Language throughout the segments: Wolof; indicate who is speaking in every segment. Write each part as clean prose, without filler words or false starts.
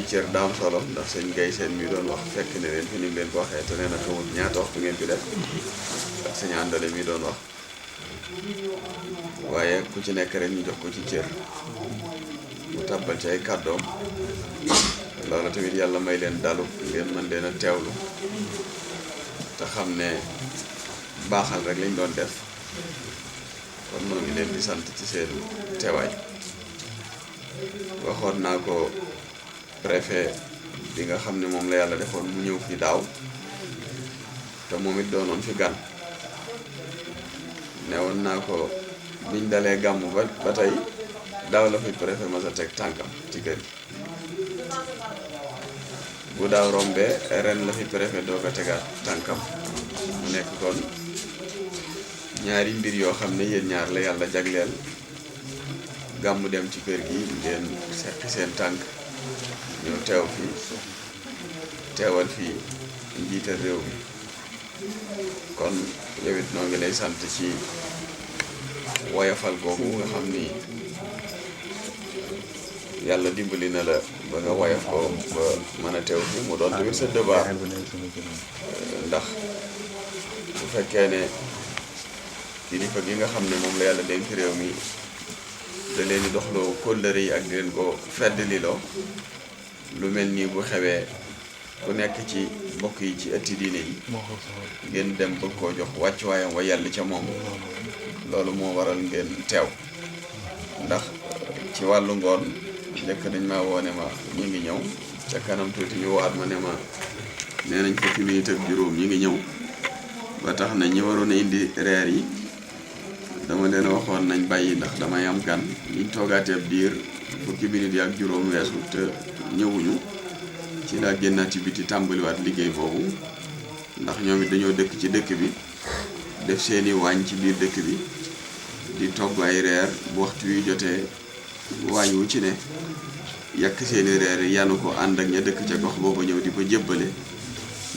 Speaker 1: cër daam solo ndax sëñ Gay seen mi doon wax fekk ne leen fi ni mu leen ko waxee te nee na xamul ñaata waxtu ngeen fi def ak sëñ àndale mi doon wax waaye ku ci nekk rek ñu jox ko ci cër mu tàbbal ci ay kàddoom loolu tamit yàlla may leen dalu ngeen mën leen a teewlu te xam ne baaxal rek lañ doon def kon noo ngi leen di sant ci seen teewaay waxoon naa ko préfet bi nga xam ne moom la yàlla defoon mu ñëw fi daaw te moom it doonoon fi gan newoon naa ko biñ dalee gàmmu ba tey daaw la fi préfet ma sa teg tànkam ci kër gi bu daaw rombee ren la fi préfet doo ko tegaat tànkam mu nekk kon ñaari mbir yoo xam ne yéen ñaar la yàlla jagleel gàmmu dem ci kër gi ngeen seqi seen tànk ñëw teew fii teewal fii njiital réew mi kon yow it noo ngi lay sant ci woyafal googu nga xam ni yàlla dimbali na la ba nga woyaf ko ba mën a teew fii mu doon tamit sa devoir ndax bu fekkee ne kilifa gi nga xam ne moom la yàlla dénk réew mi da leen di doxloo kóllëre yi ak di leen ko feddliloo lu mel nii bu xewee ku nekk ci mbokk yi ci ëtti diine yi ngeen dem bëgg koo jox wàccuwaayam wa yàlla ca moom loolu moo waral ngeen teew ndax ci wàllu ngoon njëkk nañ ma woone ma ñi ngi ñëw ca kanam tuuti ñu waat ma ne ma nee nañ fukki minute ak juróom ñi ngi ñëw ba tax na ñi waroon a indi reer yi dama leen waxoon nañ bàyyi ndax damay am gan liñ toogaatee ab diir fukki minute yi ak juróom weesu te ñëwuñu ci laa génnaat ci biti tàmbaliwaat liggéey boobu ndax ñoom it dañoo dëkk ci dëkk bi def seeni waañ ci biir dëkk bi di togg ay reer bu waxtu wi jotee waañ wu ci ne yàq seeni reer yanu ko ànd ak ña dëkk ca gox boobu ñëw di ko jébbale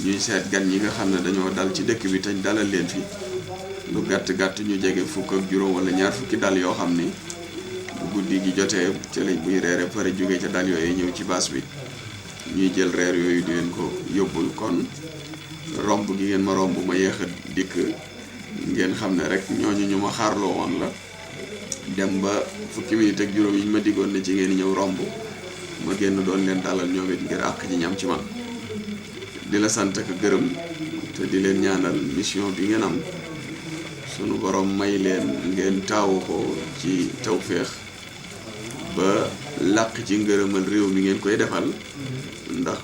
Speaker 1: ñuy seet gan ñi nga xam ne dañoo dal ci dëkk bi tañ dalal leen fi lu gàtt-gàtt ñu jege fukk ak juróom wala ñaar fukki dal yoo xam ni bu guddi gi jotee ca lañ buy reere pare jóge ca dal yooyu ñëw ci baas bi ñuy jël reer yooyu di leen ko yóbbul kon romb gi ngeen ma romb ma yéex a dikk ngeen xam ne rek ñooñu ñu ma xaarloo woon la dem ba fukki minute ak juróom yi ñu ma diggoon ne ci ngeen ñëw romb ma génn doon leen dalal ñoom it ngir àq ji ñam ci man di la sant ak gërëm te di leen ñaanal mission bi ngeen am sunu borom may leen ngeen taawu ko ci tawféex ba làq ci ngërëmal réew mi ngeen koy defal ndax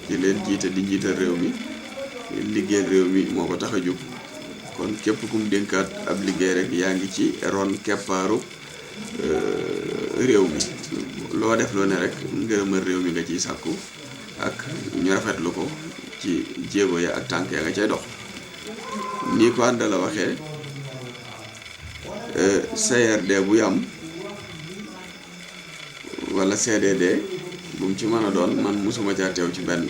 Speaker 1: ci leen jiite di njiital réew mi liggéeyal réew mi moo ko tax a jóg kon képp kum dénkaat ab liggéey rek yaa ngi ci ron keppaaru réew mi loo def loo ne rek ngërëmal réew mi nga ciy sàkku ak ñu rafetlu ko ci jéego ya ak tànk ya nga cay dox nii ko ànd la waxee CRD bu yam wala CDD bu mu ci mën a doon man mosuma caa teew ci benn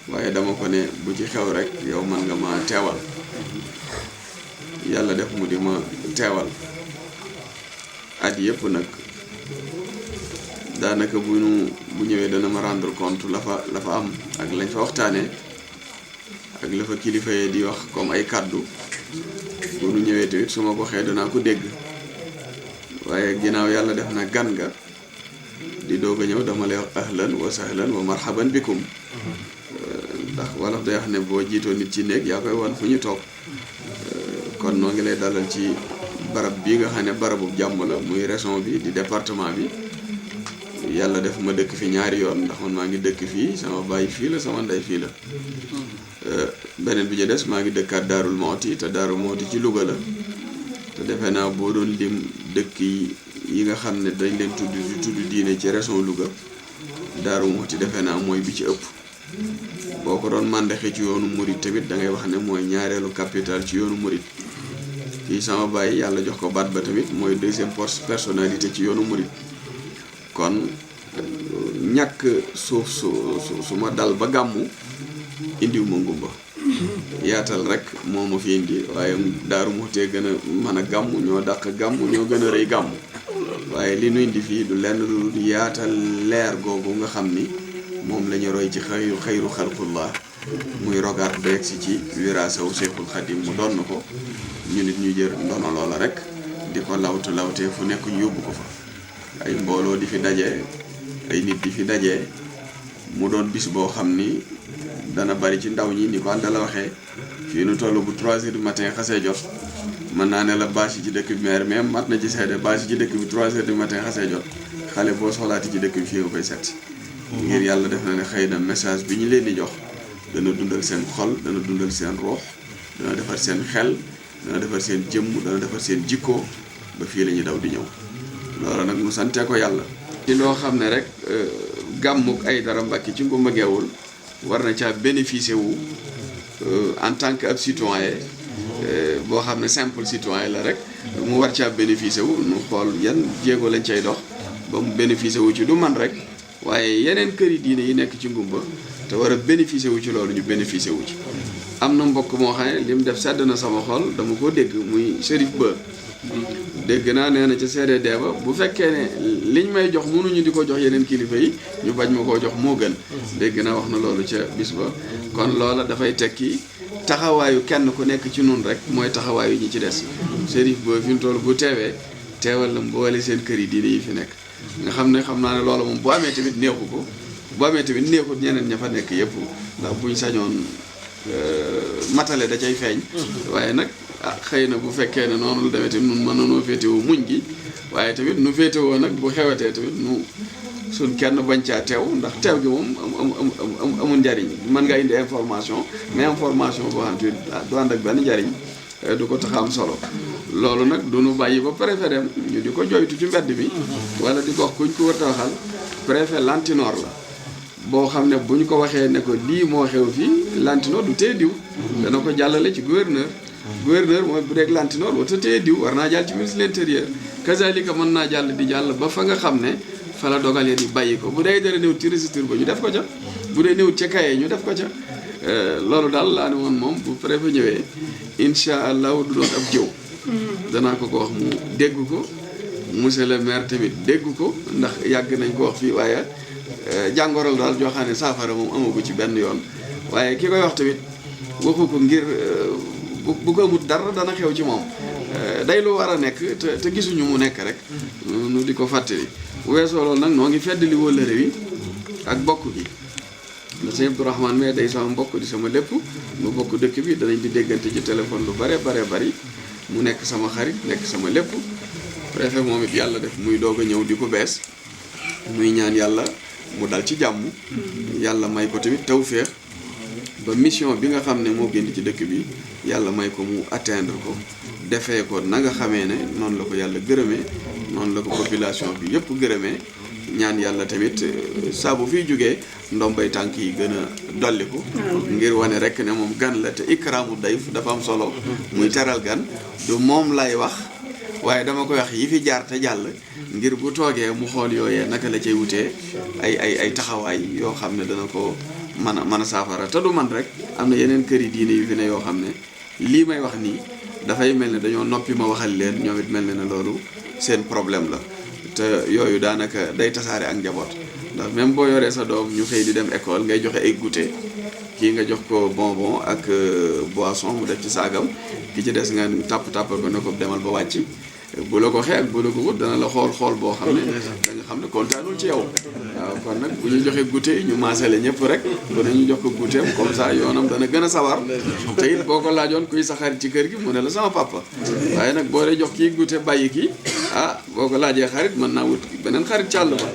Speaker 1: waaye dama ko ne bu ci xew rek yow man nga ma teewal yàlla def mu di ma teewal at yëpp nag daanaka bu ñëwee dana ma rendre compte la fa am ak lañ fa waxtaanee ak la fa kilifa yi di wax comme ay kàddu bu nu ñëwee tamit su ma ko xee danaa ko dégg waaye ginnaaw yàlla def na gan nga di doog a ñëw dama lay wax ahlan wa sahlan wa marhaban bikum ndax wolof day wax ne boo jiitoo nit ci néeg yaa koy wan fu ñu toog kon noo ngi lay dalal ci barab bii nga xam ne barabu jàmm la muy région bi di département bi yàlla def ma dëkk fi ñaari yoon ndax man maa ngi dëkk fii sama baay fii la sama ndey fii la beneen bi ñu des maa ngi dëkkaat Daarul Mooti te Daarul Mooti ci Louga la te defe naa boo doon lim dëkk yi nga xam ne dañ leen tudd diine ci région Louga Daarul Mooti defe naa mooy bi ci ëpp boo ko doon màndaxe ci yoonu murit tamit da ngay wax ne mooy ñaareelu capital ci yoonu murit fii sama baay yàlla jox ko baat ba tamit mooy deuxième personnalité ci yoonu murit kon ñàkk suuf su ma dal ba gàmmu indiw ma ngumba yaatal rek moo ma fi indi waaye Daaru Muxti gën a mën a gàmmu ñoo dàq gàmmu ñoo gën a rëy gàmmu waaye li nu indi fii du lenn lu yaatal leer googu nga xam ni moom la ñu roy ci xayru xalqullah muy rogaat ba yegg si ci wiraasawu Seexul Xadim mu doon ko ñu nit ñu jër ndono loola rek di ko lawtee fu nekk ñu yóbbu ko fa ay mbooloo di fi daje ay nit di fi daje mu doon bis boo xam ni dana bari ci ndaw ñi ni ko ànda la waxee fii nu toll bu 3 heures du matin xasee jot mën naa ne la bâche yi ci dëkk bi maire même mat na ci seede bâche yi ci dëkk bi 3 heures du matin xasee jot xale boo soxlaati ci dëkk bi fii nga koy seet ngir yàlla def na ne xëy na message bi ñu leen di jox dana dundal seen xol dana dundal seen ruux dana defar seen xel dana defar seen jëmm dana defar seen jikko ba fii la ñuy daw di ñëw loolu nag mu sante ko yàlla ci loo xam ne rek gàmmuk Aïdara Mbacke ci Ngoumba Ngeewul war na caa bénéficier wu en tant que ab citoyen boo xam ne simple citoyen la rek mu war caa bénéficier wu nu xool yan jéego lañ cay dox ba mu bénéficier wu ci du man rek waaye yeneen kër yi diine yi nekk ci ngumba te war a bénéficier wu ci loolu ñu bénéficier wu ci am na mbokk moo xam ne li mu def sedd na sama xol dama ko dégg muy Chérif Ba dégg naa nee na ca CDD ba bu fekkee ne liñ may jox mënuñu di ko jox yeneen kilifa yi ñu bañ ma koo jox moo gën dégg naa wax na loolu ca bis ba kon loola dafay tekki taxawaayu kenn ku nekk ci nun rek mooy taxawaayu ñi ci des Chérif Ba fi mu toll bu teewee teewal la mboole seen kër yi diine yi fi nekk nga xam naa ne loola moom bu amee tamit neexu ko bu amee tamit neexut ñeneen ña fa nekk yëpp ndax buñ sañoon matale da cay feeñ waaye nag xëy na bu fekkee ne noonu lu demee tamit nun mën nanoo féetewoo muñ gi waaye tamit nu féetewoo nag bu xewetee tamit nu suñ kenn bañ caa teew ndax teew gi moom amul njariñ mën nga indi information mais information boo xam ne du ànd ak benn njariñ du ko tax am solo loolu nag du nu bàyyi ba préfet dem ñu di ko joytu ci mbedd mi wala di ko wax kuñ ko war a waxal préfet lantinoor la boo xam ne bu ñu ko waxee ne ko lii moo xew fii lantinoor du tee diw dana ko jàllale ci gouverneur mooy bu dee lantinoor wata tee diw war naa jàll ci ministre de l'intérieur kazalika mën naa jàll di jàll ba fa nga xam ne fa la dogal di bàyyi ko bu dee dara néew ci registre ba ñu def ko ca bu dee néew ca kaye ñu def ko ca loolu daal laa ne woon moom bu préfet ñëwee incha allah du doon ab jëw danaa ko wax mu dégg ko monsieur le maire tamit dégg ko ndax yàgg nañ ko wax fii waaye jàngoro daal joo xam ne saafara moom amagu ci benn yoon waaye ki koy wax tamit waxu ko ngir bu ko amut dara dana xew ci moom day lu war a nekk te gisuñu mu nekk rek nu di ko fàttali bu weesoo loolu nag noo ngi feddali wóllëre wi ak bokk gi la sëñ Abdourahmane mais day sama mbokk di sama lépp mu bokk dëkk bi danañ di déggante ci téléphone lu bare bari mu nekk sama xarit nekk sama lépp préfet moom it yàlla def muy doog a ñëw di ko bees muy ñaan yàlla mu dal ci jàmm yàlla may ko tamit tawféex ba mission bi nga xam ne moo génn ci dëkk bi yàlla may ko mu atteindre ko defee ko na nga xamee ne noonu la ko yàlla gërëmee noonu la ko population bi yëpp gërëmee ñaan yàlla tamit saa bu fiy jógee ndombay tànk yi gën a dolliku ngir wane rek ne moom gan la te ikraamu dayf dafa am solo muy teral gan du moom lay wax waaye dama koy wax yi fi jaar te jàll ngir bu toogee mu xool yooyee naka la cay wutee ay taxawaay yoo xam ne dana ko mën a saafara te du man rek am na yeneen kër yi diine yu fi ne yoo xam ne lii may wax nii dafay mel ne dañoo noppi ma waxal leen ñoom it mel ne loolu seen problème la te yooyu daanaka day tasaare ak njaboot ndax même boo yoree sa doom ñu xëy di dem école ngay joxe ay goûter kii nga jox ko bonbon ak boisson mu def ci saagam ki ci des nga tàppal ko ne ko demal ba wàcc bu la ko xee ak bu la ko wut dana la xool boo xam ne da nga xam ne kontaanul ci yow waaw kon nag bu ñu joxee goûter ñu maasale ñëpp rek bu ne ñu jox ko goûter comme ça yoonam dana gën a sawar te it boo ko laajoon kuy sa xarit ci kër gi mu ne la sama papa waaye nag boo dee jox kii goûter bàyyi kii boo ko laajee xarit mën naa wut beneen xarit càll ba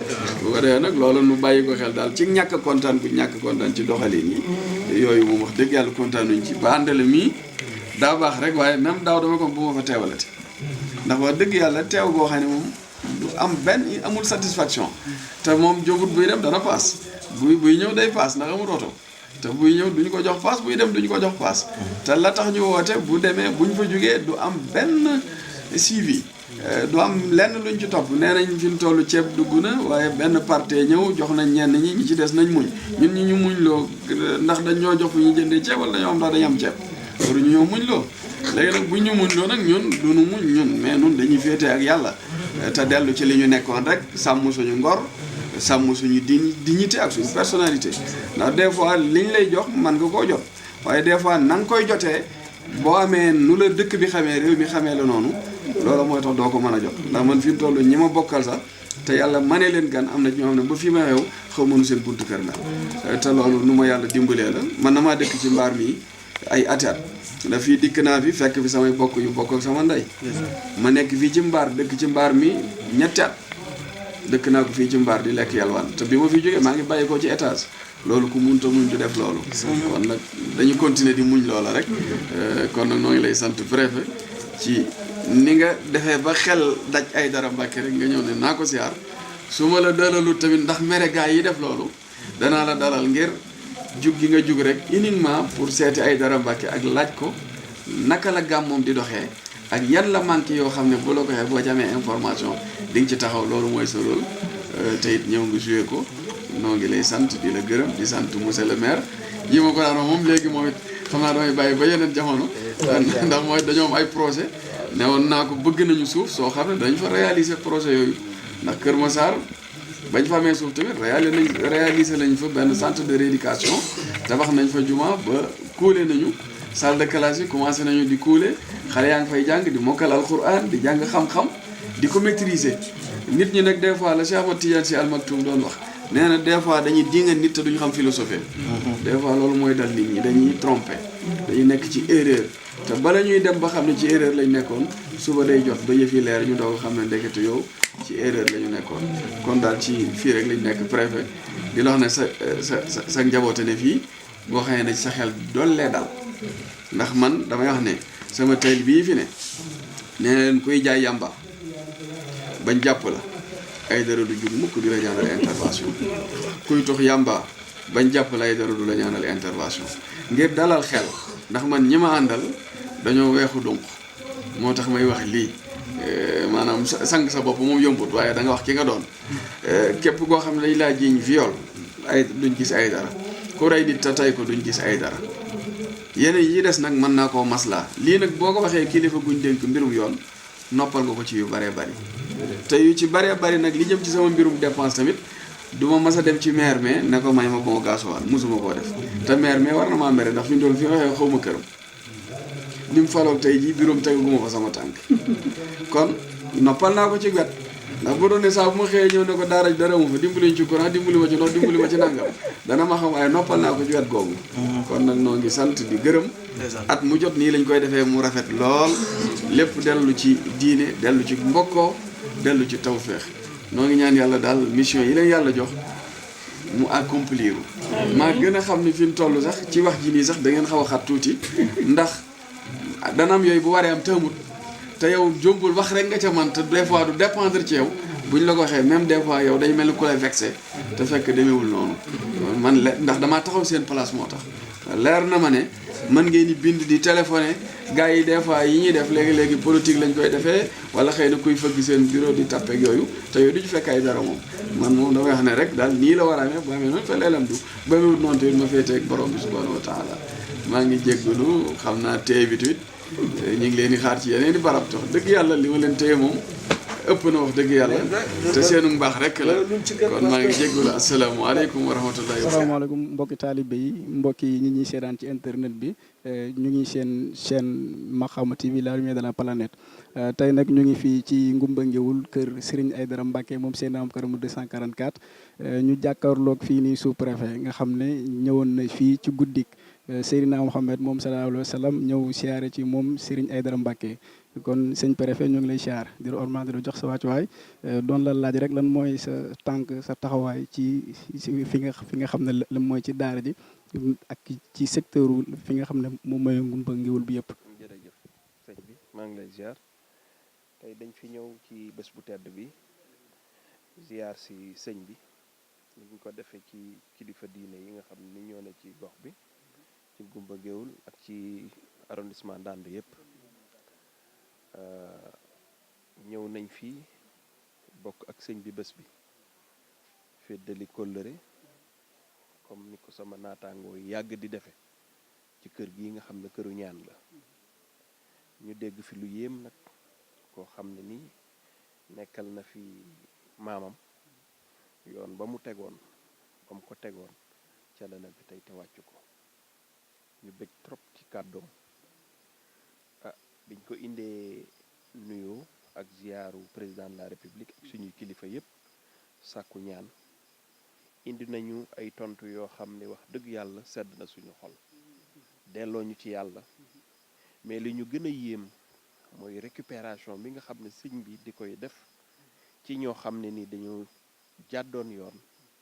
Speaker 1: bu ko defee nag loolu nu bàyyi ko xel daal ci ñàkk kontaan bu ñàkk kontaan ci doxalin yi yooyu moom wax dëgg yàlla kontaanuñ ci ba àndale mii daa baax rek waaye même daaw dama ko bu ma fa teewalati ndax wax dëgg yàlla teew goo xam ne moom du am amul satisfaction te moom jógut buy dem dana paas buy ñëw day paas ndax amul oto te buy ñëw duñu ko jox paas buy dem duñu ko jox paas te la tax ñu woote bu demee buñ fa jógee du am benn suivi
Speaker 2: du am lenn luñ ci topp nee nañ fi mu toll ceeb dugg na waaye benn parte ñëw jox nañ ñenn ñi ci des nañ muñ ñun ñi ñu muñ loo ndax dañ ñoo jox fu ñu jëndee ceeb wala dañoo am ndax dañu am ceeb waruñu ñoo muñ loo léegi nag buñ ñu muñ loo nag ñun duñu muñ ñun mais ñun dañuy féete ak yàlla te dellu ci li ñu nekkoon rek sàmm suñu ngor sàmm suñu dignité ak suñu personnalité ndax des fois liñ lay jox man nga koo jot waaye des fois na nga koy jotee boo amee nu la dëkk bi xamee réew mi xamee la noonu loolu mooy tax doo ko mën a jot ndax man fi mu toll ñi ma bokkal sax te yàlla manee leen gan am na ñoo xam ne ba fii ma xew xaw mënu seen buntu kër mel te loolu nu ma yàlla dimbalee la man na maa dëkk ci mbaar mi ay ati at da fii dikk naa fi fekk fi samay bokk yu bokk ak sama ndey ma nekk fii ci mbaar dëkk ci mbaar mi ñetti at dëkk naa ko fii ci mbaar di lekk yalwaan te bi ma fi jógee maa ngi bàyyi ko ci étage loolu ku munta muñ du def loolu kon nag dañu continuer di muñ loola rek kon nag noo ngi lay sant préfet ci ni nga defee ba xel daj ay dara Mbàkke rek nga ñëw ne naa ko siyaar su ma la dalalu tamit ndax mere gaa yi def loolu danaa la dalal ngir jug gi nga jug rek uniquement pour seeti ay dara Mbàkke ak laaj ko naka la gàmmoom di doxee ak yan la manqué yoo xam ne bu la ko waxee boo ci amee information di nga ci taxaw loolu mooy sa rôle te it ñëw nga joué ko noo ngi lay sant di la gërëm di sant monsieur le maire yi ma ko daan wax moom léegi moom it xam naa damay bàyyi ba yeneen jamono ndax mooy dañoo am ay projet ne woon naa ko bëgg nañu suuf soo xam ne dañ fa réaliser projet yooyu ndax Kër Massar bañ fa amee suuf tamit réaliser nañ fa benn centre de rééducation tabax nañ fa juma ba kuule nañu salle de classe yi commencé nañu di kuule xale yaa ngi fay jàng di mokkal alquran di jàng xam-xam di ko maîtriser nit ñi nag des fois la Cheikh Ahmad Tidiane Sy Al Maktoum doon wax nee na des fois dañuy dinga nit te duñu xam philosophie des fois loolu mooy dal nit ñi dañuy tromper dañuy nekk ci erreur te bala ñuy dem ba xam ne ci erreur lañ nekkoon suba day jot ba yëf yi leer ñu doog a xam ne ndekete yow ci erreur la ñu nekkoon kon daal ci fii rek lañ nekk préfet di la wax ne sa njaboote ne fii boo xamee ne sa xel dollee dal ndax man damay wax ne sama tayl bii fi ne nee leen kuy jaay yàmba bañ jàpp la ay dara du jug mukk di la ñaanal intervention kuy tox yàmba bañ jàpp la ay dara du la ñaanal intervention ngir dalal xel ndax man ñi ma àndal dañoo weexu donc moo tax may wax lii maanaam sang sa bopp moom yombut waaye da nga wax ki nga doon képp koo xam ne dañ laa jiiñ viol ay duñ gis ay dara ku rey nit te tay ko duñ gis ay dara yeneen yi des nag mën naa koo maslaa lii nag boo ko waxee kilifa guñ dénk mbirum yoon noppal nga ko ci yu baree bari te yu ci baree bari nag li jëm ci sama mbirum dépense tamit du ma mas a dem ci maire mais ne ko may ma bon gasoil musuma koo def te maire mais war na maa mere ndax fi mu toll fi waxee xaw ma këram ni mu faloog tey jii biroom tegaguma fa sama tànk kon noppal naa ko ci wet ndax bu doon ne saa bu ma xëyee ñëw ne ko daara dara mu fa dimbali ñu ci courant dimbali ma ci ndox dimbali ma ci nangam dana ma xam waaye noppal naa ko ci wet googu kon nag noo ngi sant di gërëm at mu jot nii lañ koy defee mu rafet lool lépp dellu ci diine dellu ci mbokkoo dellu ci tawféex noo ngi ñaan yàlla daal mission yi leen yàlla jox mu accomplir maa gën a xam ni fi mu toll sax ci wax ji nii sax da ngeen xaw a xat tuuti ndax dana am yooyu bu waree am tëmut te yow jombul wax rek nga ca man te des fois du dépendre ci yow buñ la ko waxee même des fois yow day mel ni ku lay vexé te fekk demeewul noonu man ndax damaa taxaw seen place moo tax leer na ma ne mën ngeen di bind di téléphoné gars yi des fois yi ñuy def léegi-léegi politique lañ koy defee wala xëy na kuy fëgg seen bureau di tappeek yooyu te yooyu du ci fekk ay dara moom man moom damay wax ne rek daal nii la war a amee bu amee noonu fa leelam du ba mu noonu tamit ma féeteeg borom bi subhanahu wa taala maa ngi jéggalu xam naa téye bi tuit ñu ngi leen di xaar ci yeneen di barab tax dëgg yàlla li ma leen téye moom ëpp na wax dëgg yàlla te seenu mbaax rek la kon maa ngi jégalu asalaamaaleykum wa rahmatullahi wa
Speaker 3: asalaamaaleykum mbokki taalibe yi mbokki ñi ñuy seetaan ci internet bi ñu ngi seen chaîne Makhama TV la lumière de la planète tey nag ñu ngi fii ci Ngumba Ngéwul kër Serigne Aïdara Mbacké moom seen am kër mu 244 ñu jàkkaarloog fii nii sous préfet nga xam ne ñëwoon na fii ci guddik Seydina Mohamed moom sallallahu alayhi wa sallam ñëw siyaare ci moom Serigne Aïdara Mbacké kon sëñ préfet ñu ngi lay siyaar di la orman di la jox sa wàccuwaay doon la laaj rek lan mooy sa tànk sa taxawaay ci fi nga xam ne la mooy ci daara ji ak ci secteur fi nga xam ne moom mooy Ngumba Ngéwul bi yëpp.
Speaker 4: jërëjëf sëñ bi maa ngi lay ziar tey dañ fi ñëw ci bés bu tedd bi ziar si sëñ bi ni ñu ko defee ci kilifa diine yi nga xam ni ñoo ne ci gox bi ci Ngumba Ngéwul ak ci arrondissement Ndande yëpp ñëw nañ fii bokk ak sëñ bi bés bi feddali kóllëre comme ni ko sama naataangoo yi yàgg di defe ci kër gi nga xam ne këru ñaan la ñu dégg fi lu yéem nag koo xam ne nii nekkal na fi maamam yoon ba mu tegoon ba mu ko tegoon ca la bi tey te wàcc ko ñu bëgg trop ci kàddoom biñ ko indee nuyoo ak ziyaaru président de la république ak suñuy kilifa yépp sàkku ñaan indi nañu ay tontu yoo xam ne wax dëgg yàlla sedd na suñu xol delloo ñu ci yàlla mais li ñu gën a yéem mooy récupération bi nga xam ne sëñ bi di koy def ci ñoo xam ne ni dañoo jàddoon yoon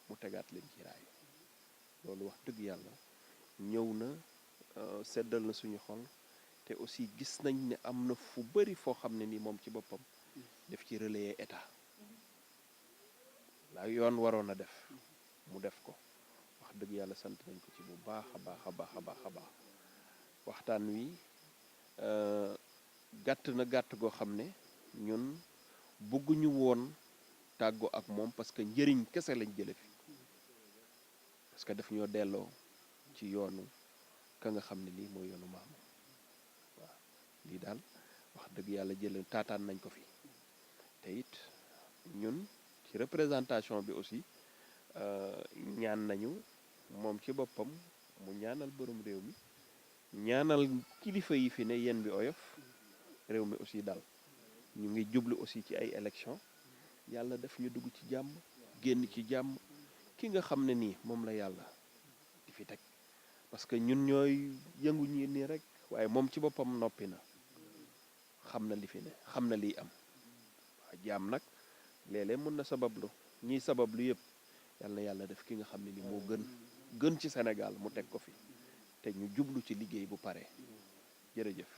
Speaker 4: mu tegaat leen ci raay loolu wax dëgg yàlla ñëw na seddal na suñu xol te aussi gis nañ ne am na fu bari foo xam ne ni moom ci boppam def ci relayer état la yoon waroon a def mu def ko wax dëgg yàlla sant nañ ko ci bu baax a baax a baax a baax a baax waxtaan wi gàtt na gàtt goo xam ne ñun bëgguñu woon tàggoo ak moom parce que njëriñ kese lañ jële fi parce que daf ñoo delloo ci yoonu ka nga xam ne lii mooy yoonu maam waaw lii daal wax dëgg yàlla jële taataan nañ ko fi te it ñun ci représentation bi aussi ñaan nañu moom ci boppam mu ñaanal borom réew mi ñaanal kilifa yi fi ne yen bi oyof réew mi aussi dal ñu ngi jublu aussi ci ay élection yàlla def ñu dugg ci jàmm génn ci jàmm ki nga xam ne nii moom la yàlla di fi teg parce que ñun ñooy yëngu ñi nii rek waaye moom ci boppam noppi na xam na li fi ne xam na liy am waa jaam nag léeg-léeg mën na sabablu ñiy sabablu yëpp yàlla na yàlla def ki nga xam ne ni moo gën ci Sénégal mu teg ko fi te ñu jublu ci liggéey bu pare jërëjëf